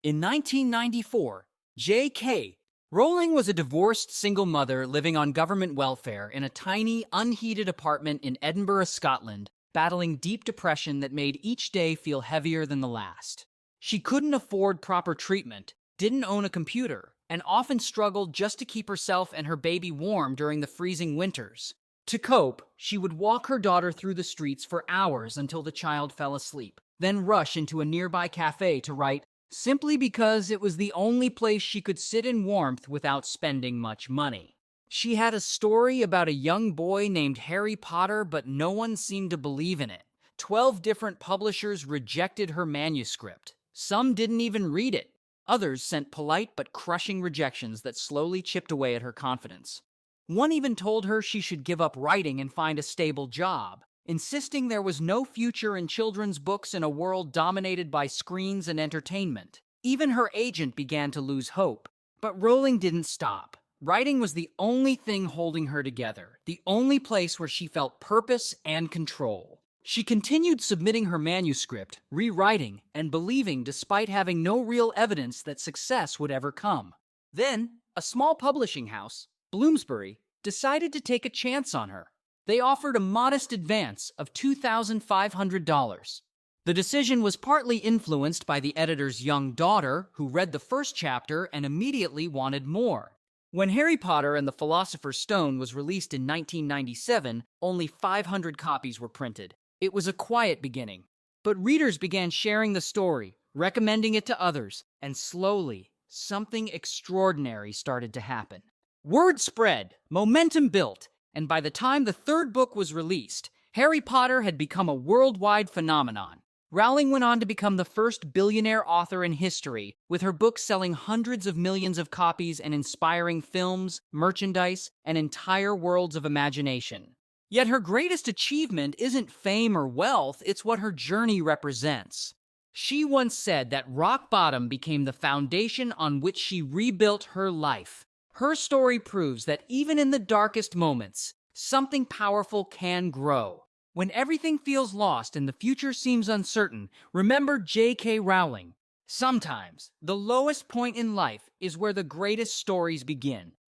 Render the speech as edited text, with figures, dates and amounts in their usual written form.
In 1994, J.K. Rowling was a divorced single mother living on government welfare in a tiny, unheated apartment in Edinburgh, Scotland, battling deep depression that made each day feel heavier than the last. She couldn't afford proper treatment, didn't own a computer, and often struggled just to keep herself and her baby warm during the freezing winters. To cope, she would walk her daughter through the streets for hours until the child fell asleep, then rush into a nearby cafe to write, simply because it was the only place she could sit in warmth without spending much money. She had a story about a young boy named Harry Potter, but no one seemed to believe in it. 12 different publishers rejected her manuscript. Some didn't even read it. Others sent polite but crushing rejections that slowly chipped away at her confidence. One even told her she should give up writing and find a stable job, insisting there was no future in children's books in a world dominated by screens and entertainment. Even her agent began to lose hope. But Rowling didn't stop. Writing was the only thing holding her together, the only place where she felt purpose and control. She continued submitting her manuscript, rewriting, and believing despite having no real evidence that success would ever come. Then, a small publishing house, Bloomsbury, decided to take a chance on her. They offered a modest advance of $2,500. The decision was partly influenced by the editor's young daughter, who read the first chapter and immediately wanted more. When Harry Potter and the Philosopher's Stone was released in 1997, only 500 copies were printed. It was a quiet beginning, but readers began sharing the story, recommending it to others, and slowly, something extraordinary started to happen. Word spread, momentum built, and by the time the third book was released, Harry Potter had become a worldwide phenomenon. Rowling went on to become the first billionaire author in history, with her books selling hundreds of millions of copies and inspiring films, merchandise, and entire worlds of imagination. Yet her greatest achievement isn't fame or wealth, it's what her journey represents. She once said that rock bottom became the foundation on which she rebuilt her life. Her story proves that even in the darkest moments, something powerful can grow. When everything feels lost and the future seems uncertain, remember J.K. Rowling. Sometimes, the lowest point in life is where the greatest stories begin.